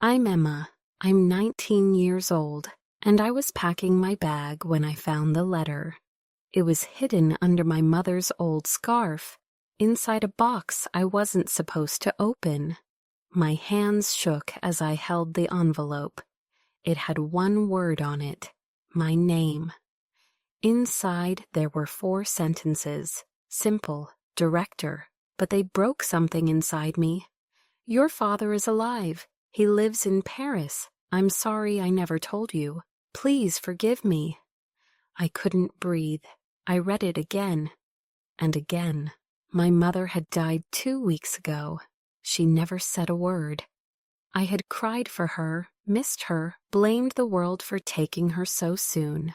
I'm Emma. I'm 19 years old, and I was packing my bag when I found the letter. It was hidden under my mother's old scarf, inside a box I wasn't supposed to open. My hands shook as I held the envelope. It had one word on it, my name. Inside there were 4 sentences, simple, director, but they broke something inside me. Your father is alive. He lives in Paris. I'm sorry I never told you. Please forgive me. I couldn't breathe. I read it again and again. My mother had died 2 weeks ago. She never said a word. I had cried for her, missed her, blamed the world for taking her so soon.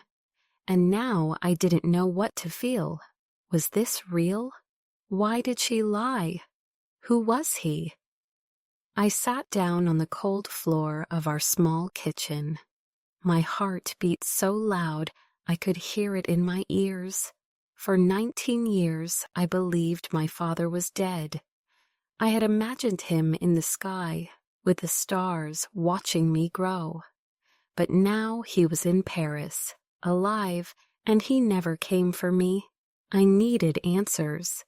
And now I didn't know what to feel. Was this real? Why did she lie? Who was he? I sat down on the cold floor of our small kitchen. My heart beat so loud I could hear it in my ears. For 19 years I believed my father was dead. I had imagined him in the sky, with the stars watching me grow. But now he was in Paris, alive, and he never came for me. I needed answers.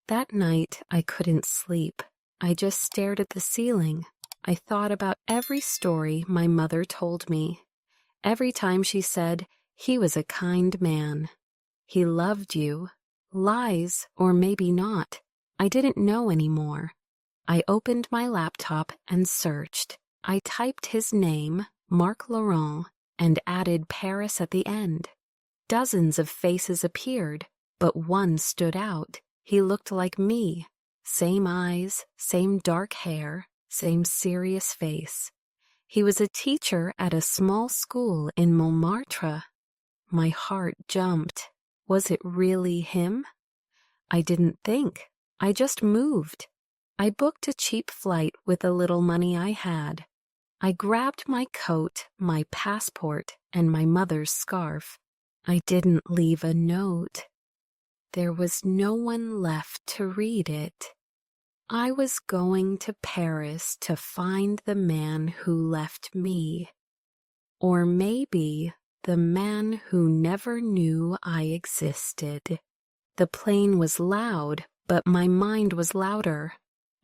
That night I couldn't sleep. I just stared at the ceiling. I thought about every story my mother told me. Every time she said, he was a kind man. He loved you. Lies, or maybe not. I didn't know anymore. I opened my laptop and searched. I typed his name, Marc Laurent, and added Paris at the end. Dozens of faces appeared, but one stood out. He looked like me. Same eyes, same dark hair, same serious face. He was a teacher at a small school in Montmartre. My heart jumped. Was it really him? I didn't think. I just moved. I booked a cheap flight with the little money I had. I grabbed my coat, my passport, and my mother's scarf. I didn't leave a note. There was no one left to read it. I was going to Paris to find the man who left me. Or maybe the man who never knew I existed. The plane was loud, but my mind was louder.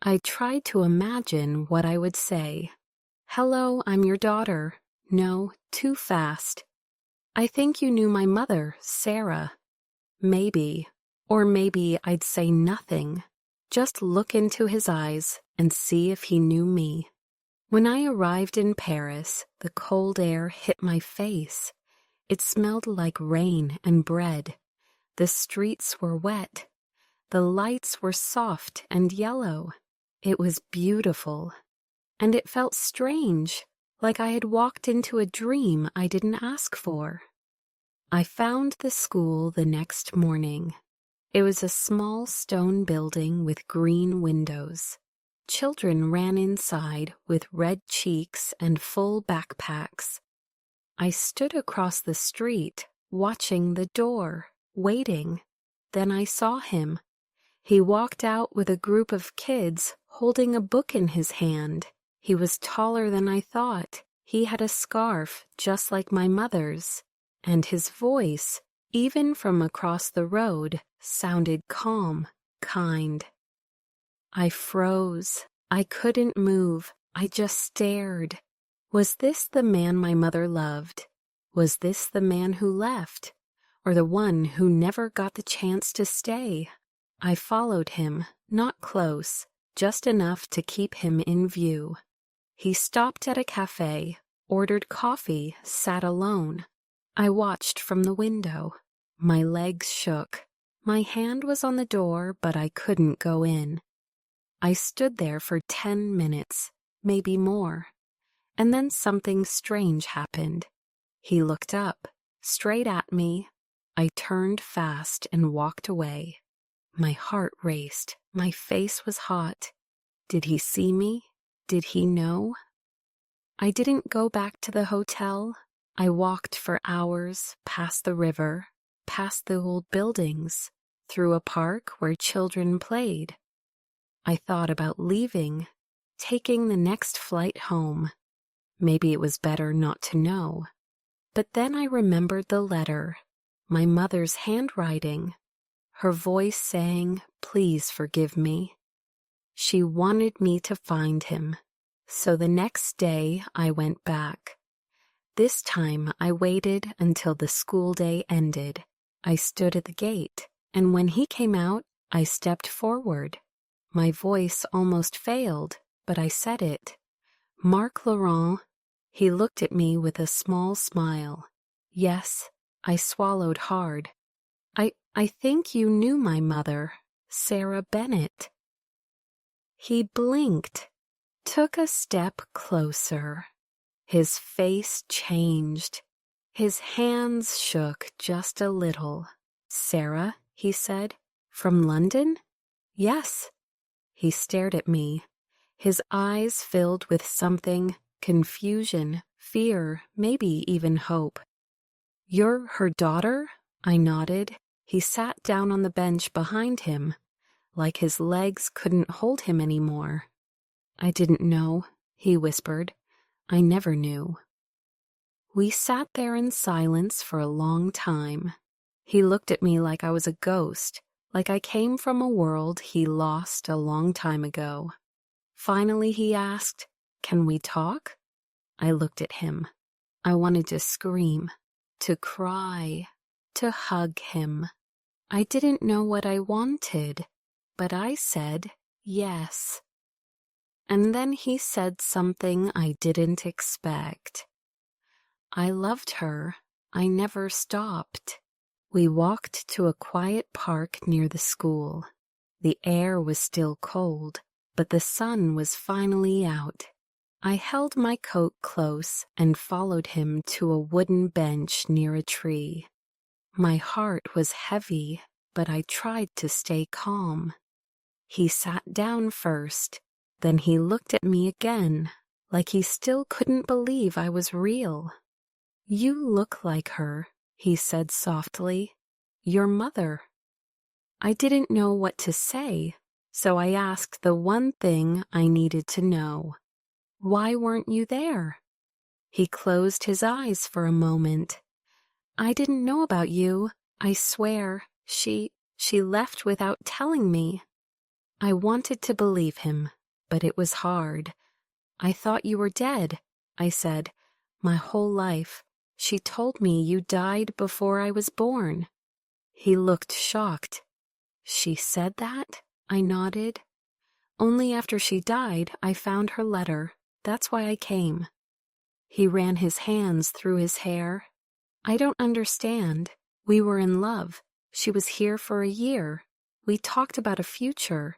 I tried to imagine what I would say. Hello, I'm your daughter. No, too fast. I think you knew my mother, Sarah. Maybe. Or maybe I'd say nothing. Just look into his eyes and see if he knew me. When I arrived in Paris, the cold air hit my face. It smelled like rain and bread. The streets were wet. The lights were soft and yellow. It was beautiful. And it felt strange, like I had walked into a dream I didn't ask for. I found the school the next morning. It was a small stone building with green windows. Children ran inside with red cheeks and full backpacks. I stood across the street, watching the door, waiting. Then I saw him. He walked out with a group of kids, holding a book in his hand. He was taller than I thought. He had a scarf, just like my mother's. And his voice, even from across the road, sounded calm, kind. I froze. I couldn't move. I just stared. Was this the man my mother loved? Was this the man who left? Or the one who never got the chance to stay? I followed him, not close, just enough to keep him in view. He stopped at a cafe, ordered coffee, sat alone. I watched from the window. My legs shook. My hand was on the door, but I couldn't go in. I stood there for 10 minutes, maybe more. And then something strange happened. He looked up, straight at me. I turned fast and walked away. My heart raced. My face was hot. Did he see me? Did he know? I didn't go back to the hotel. I walked for hours, past the river, past the old buildings, through a park where children played. I thought about leaving, taking the next flight home, Maybe it was better not to know. But then I remembered the letter, my mother's handwriting, her voice saying, "Please forgive me." She wanted me to find him. So the next day I went back. This time I waited until the school day ended. I stood at the gate, and when he came out, I stepped forward. My voice almost failed, but I said it. "Marc Laurent." He looked at me with a small smile. Yes, I swallowed hard. I think you knew my mother, Sarah Bennett. He blinked, took a step closer. His face changed. His hands shook just a little. "Sarah," he said, "from London?" "Yes." He stared at me. His eyes filled with something, confusion, fear, maybe even hope. "You're her daughter?" I nodded. He sat down on the bench behind him, like his legs couldn't hold him anymore. "I didn't know," he whispered. "I never knew." We sat there in silence for a long time. He looked at me like I was a ghost, like I came from a world he lost a long time ago. Finally he asked, "Can we talk?" I looked at him. I wanted to scream, to cry, to hug him. I didn't know what I wanted, but I said yes. And then he said something I didn't expect. "I loved her. I never stopped." We walked to a quiet park near the school. The air was still cold, but the sun was finally out. I held my coat close and followed him to a wooden bench near a tree. My heart was heavy, but I tried to stay calm. He sat down first, then he looked at me again, like he still couldn't believe I was real. "You look like her," he said softly. "Your mother." I didn't know what to say, so I asked the one thing I needed to know. "Why weren't you there?" He closed his eyes for a moment. "I didn't know about you. I swear, she left without telling me." I wanted to believe him, but it was hard. "I thought you were dead," I said. "My whole life. She told me you died before I was born." He looked shocked. "She said that?" I nodded. "Only after she died, I found her letter. That's why I came." He ran his hands through his hair. "I don't understand. We were in love. She was here for a year. We talked about a future.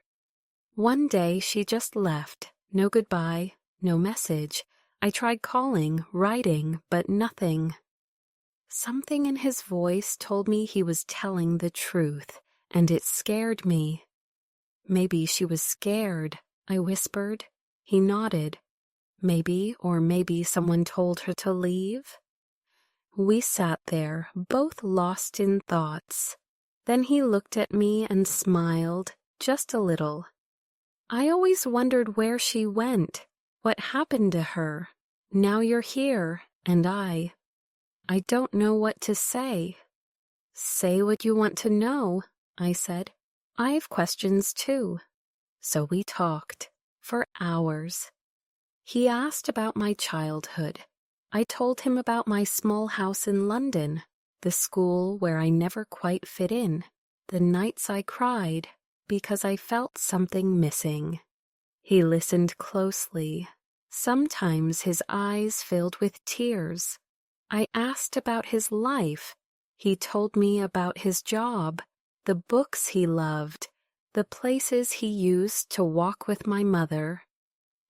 One day she just left. No goodbye, no message. I tried calling, writing, but nothing." Something in his voice told me he was telling the truth, and it scared me. "Maybe she was scared," I whispered. He nodded. Maybe someone told her to leave." We sat there, both lost in thoughts. Then he looked at me and smiled, just a little. "I always wondered where she went, what happened to her. Now you're here, and I don't know what to say." "Say what you want to know," I said. "I've questions too." So we talked, for hours. He asked about my childhood. I told him about my small house in London, the school where I never quite fit in, the nights I cried because I felt something missing. He listened closely. Sometimes his eyes filled with tears. I asked about his life. He told me about his job, the books he loved, the places he used to walk with my mother.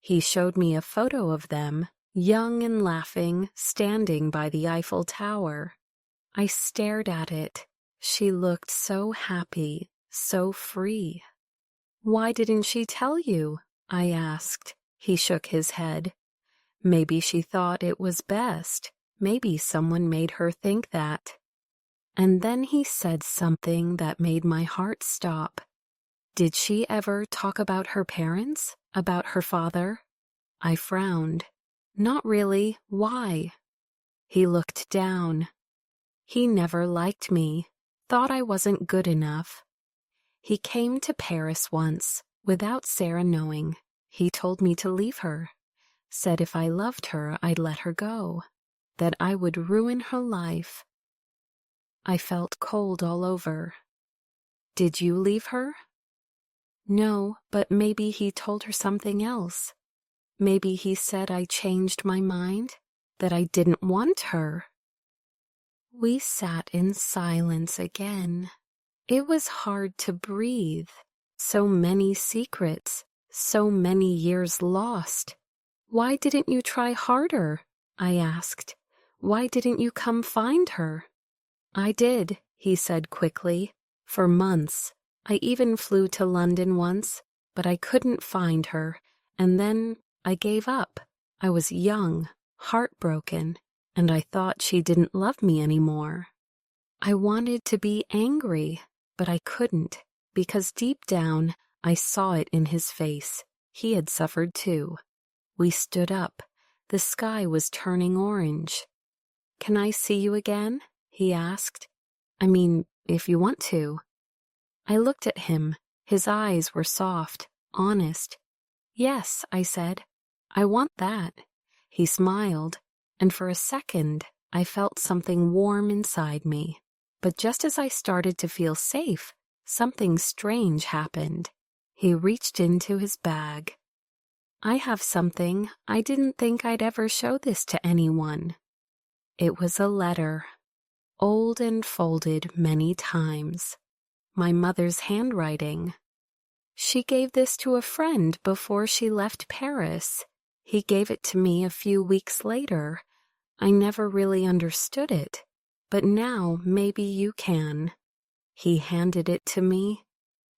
He showed me a photo of them, young and laughing, standing by the Eiffel Tower. I stared at it. She looked so happy, so free. "Why didn't she tell you?" I asked. He shook his head. "Maybe she thought it was best. Maybe someone made her think that." And then he said something that made my heart stop. "Did she ever talk about her parents? About her father?" I frowned. Not really. Why? He looked down. He never liked me, thought I wasn't good enough. He came to Paris once, without Sarah knowing. He told me to leave her, said if I loved her, I'd let her go, that I would ruin her life. I felt cold all over. Did you leave her? No, but maybe he told her something else. Maybe he said I changed my mind, that I didn't want her. We sat in silence again. It was hard to breathe. So many secrets, so many years lost. Why didn't you try harder? I asked. Why didn't you come find her? I did, he said quickly. For months. I even flew to London once, but I couldn't find her, and then I gave up. I was young, heartbroken, and I thought she didn't love me anymore. I wanted to be angry, but I couldn't, because deep down I saw it in his face. He had suffered too. We stood up. The sky was turning orange. Can I see you again? He asked. I mean, if you want to. I looked at him. His eyes were soft, honest. Yes, I said. I want that. He smiled, and for a second I felt something warm inside me. But just as I started to feel safe, something strange happened. He reached into his bag. I have something. I didn't think I'd ever show this to anyone. It was a letter, old and folded many times. My mother's handwriting. She gave this to a friend before she left Paris. He gave it to me a few weeks later. I never really understood it, but now maybe you can. He handed it to me.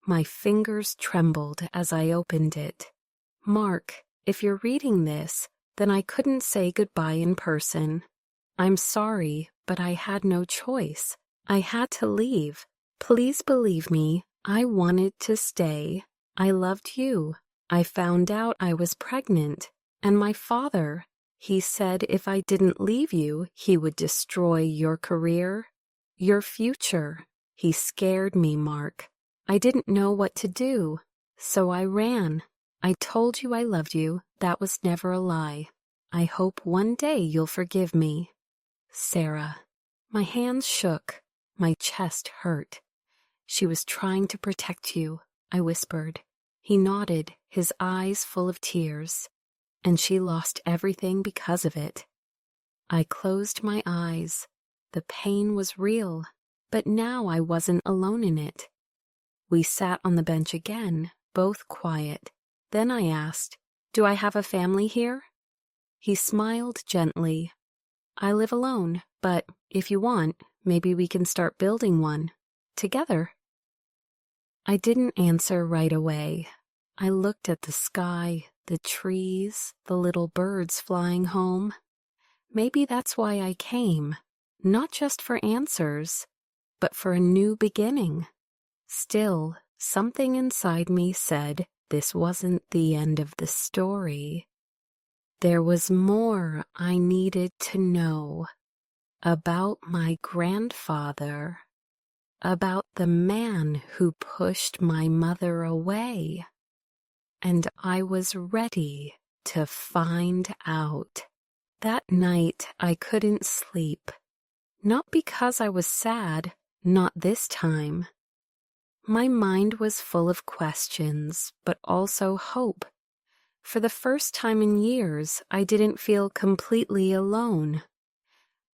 My fingers trembled as I opened it. Mark, if you're reading this, then I couldn't say goodbye in person. I'm sorry, but I had no choice. I had to leave. Please believe me, I wanted to stay. I loved you. I found out I was pregnant, and my father, he said if I didn't leave you, he would destroy your career, your future. He scared me, Mark. I didn't know what to do, so I ran. I told you I loved you. That was never a lie. I hope one day you'll forgive me. Sarah. My hands shook. My chest hurt. She was trying to protect you, I whispered. He nodded, his eyes full of tears. And she lost everything because of it. I closed my eyes. The pain was real, but now I wasn't alone in it. We sat on the bench again, both quiet. Then I asked, "Do I have a family here?" He smiled gently. "I live alone, but if you want, maybe we can start building one. Together." I didn't answer right away. I looked at the sky, the trees, the little birds flying home. Maybe that's why I came, not just for answers, but for a new beginning. Still, something inside me said this wasn't the end of the story. There was more I needed to know about my grandfather, about the man who pushed my mother away. And I was ready to find out. That night I couldn't sleep. Not because I was sad, not this time. My mind was full of questions, but also hope. For the first time in years, I didn't feel completely alone.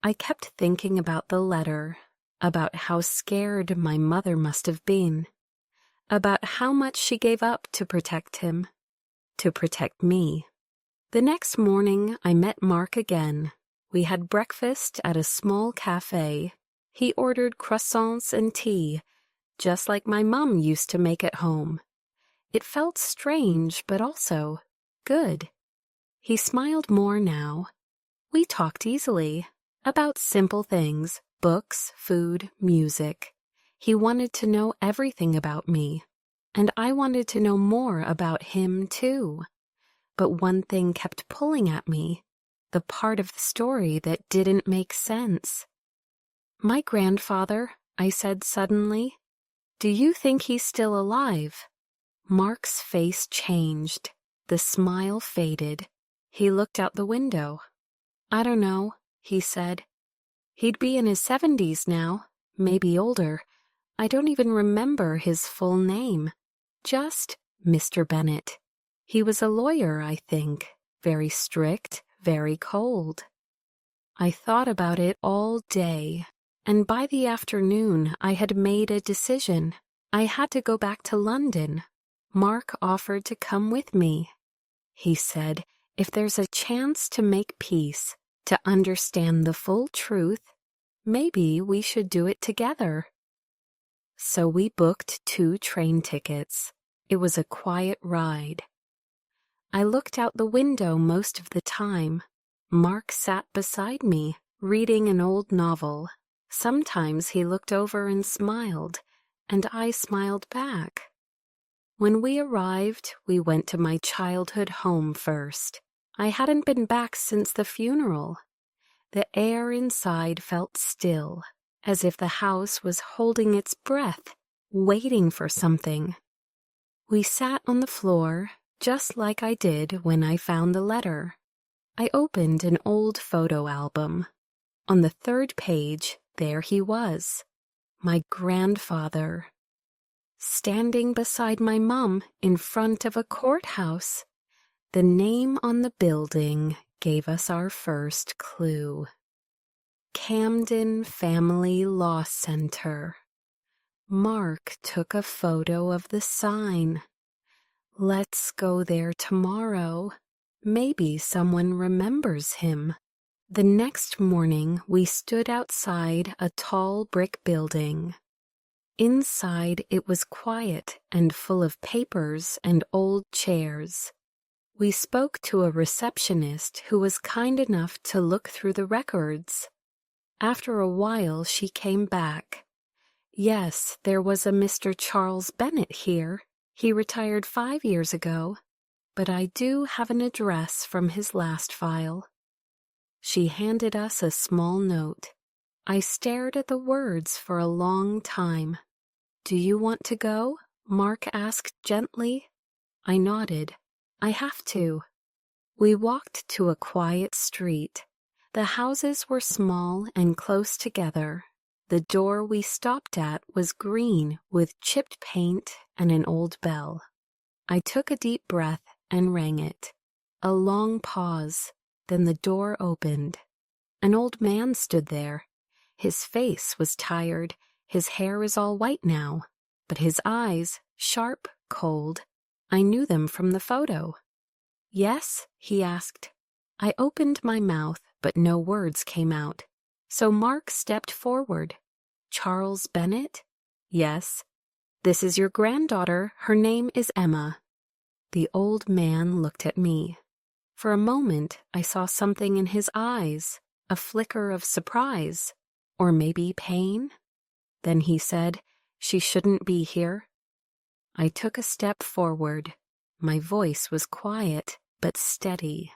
I kept thinking about the letter, about how scared my mother must have been, about how much she gave up to protect him, to protect me. The next morning, I met Mark again. We had breakfast at a small cafe. He ordered croissants and tea, just like my mom used to make at home. It felt strange, but also good. He smiled more now. We talked easily, about simple things, books, food, music. He wanted to know everything about me, and I wanted to know more about him too. But one thing kept pulling at me. the part of the story that didn't make sense. "My grandfather," I said suddenly. "Do you think he's still alive?" Mark's face changed. The smile faded. He looked out the window. "I don't know," he said. "He'd be in his 70s now, maybe older. I don't even remember his full name. Just Mr. Bennett. He was a lawyer, I think. Very strict, very cold." I thought about it all day, and by the afternoon I had made a decision. I had to go back to London. Mark offered to come with me. He said, if there's a chance to make peace, to understand the full truth, maybe we should do it together. So we booked 2 train tickets. It was a quiet ride. I looked out the window most of the time. Mark sat beside me, reading an old novel. Sometimes he looked over and smiled, and I smiled back. When we arrived, we went to my childhood home first. I hadn't been back since the funeral. The air inside felt still, as if the house was holding its breath, waiting for something. We sat on the floor, just like I did when I found the letter. I opened an old photo album. On the 3rd page, there he was, my grandfather, standing beside my mom in front of a courthouse. The name on the building gave us our first clue. Camden Family Law Center. Mark took a photo of the sign. Let's go there tomorrow. Maybe someone remembers him. The next morning, we stood outside a tall brick building. Inside, it was quiet and full of papers and old chairs. We spoke to a receptionist who was kind enough to look through the records. After a while, she came back. Yes, there was a Mr. Charles Bennett here. He retired 5 years ago, but I do have an address from his last file. She handed us a small note. I stared at the words for a long time. "Do you want to go?" Mark asked gently. I nodded. "I have to." We walked to a quiet street. The houses were small and close together. The door we stopped at was green with chipped paint and an old bell. I took a deep breath and rang it. A long pause, then the door opened. An old man stood there. His face was tired. His hair is all white now, but his eyes, sharp, cold. I knew them from the photo. "Yes?" he asked. I opened my mouth, but no words came out. So Mark stepped forward. "Charles Bennett?" "Yes." "This is your granddaughter. Her name is Emma." The old man looked at me. For a moment, I saw something in his eyes, a flicker of surprise, or maybe pain. Then he said, "She shouldn't be here." I took a step forward. My voice was quiet, but steady.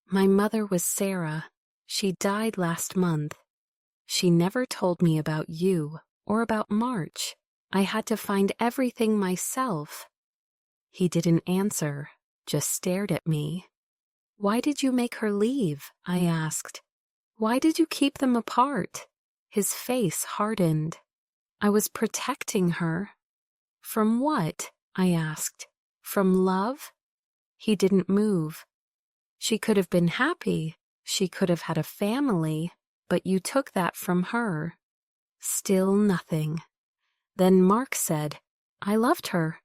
"My mother was Sarah. She died last month. She never told me about you or about March. I had to find everything myself." He didn't answer, just stared at me. "Why did you make her leave?" I asked. "Why did you keep them apart?" His face hardened. "I was protecting her." "From what?" I asked. "From love?" He didn't move. "She could have been happy. She could have had a family, but you took that from her." Still nothing. Then Mark said, "I loved her.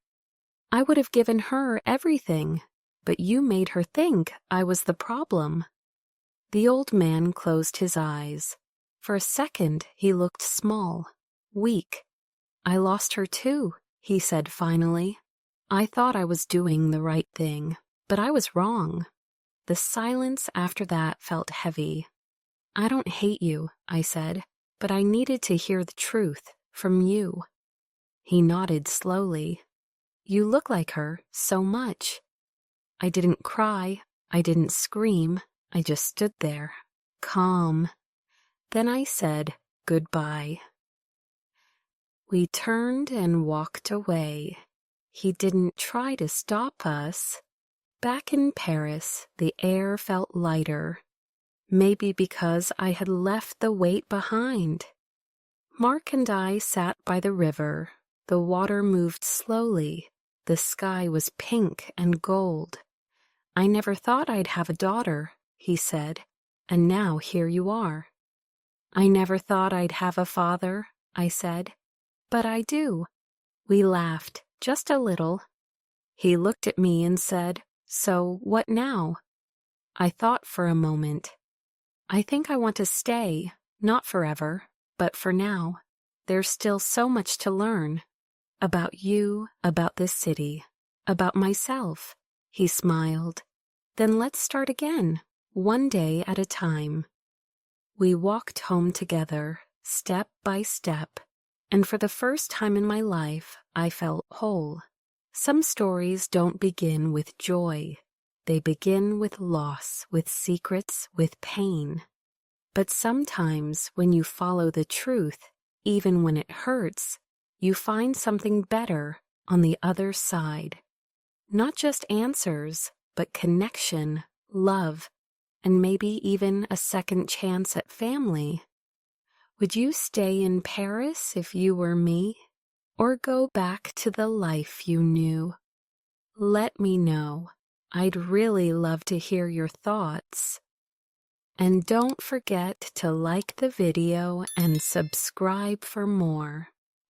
I would have given her everything, but you made her think I was the problem." The old man closed his eyes. For a second, he looked small, weak. "I lost her too," he said finally. "I thought I was doing the right thing, but I was wrong." The silence after that felt heavy. "I don't hate you," I said, "but I needed to hear the truth from you." He nodded slowly. "You look like her so much." I didn't cry. I didn't scream. I just stood there, calm. Then I said goodbye. We turned and walked away. He didn't try to stop us. Back in Paris, the air felt lighter. Maybe because I had left the weight behind. Mark and I sat by the river. The water moved slowly. The sky was pink and gold. I never thought I'd have a daughter, he said, and now here you are. I never thought I'd have a father, I said, but I do. We laughed, just a little. He looked at me and said, "So what now?" I thought for a moment. I think I want to stay, not forever, but for now. There's still so much to learn. About you, about this city, about myself. He smiled. Then let's start again, one day at a time. We walked home together, step by step, and for the first time in my life, I felt whole. Some stories don't begin with joy. They begin with loss, with secrets, with pain. But sometimes when you follow the truth, even when it hurts, you find something better on the other side. Not just answers, but connection, love, and maybe even a second chance at family. Would you stay in Paris if you were me? Or go back to the life you knew? Let me know. I'd really love to hear your thoughts. And don't forget to like the video and subscribe for more.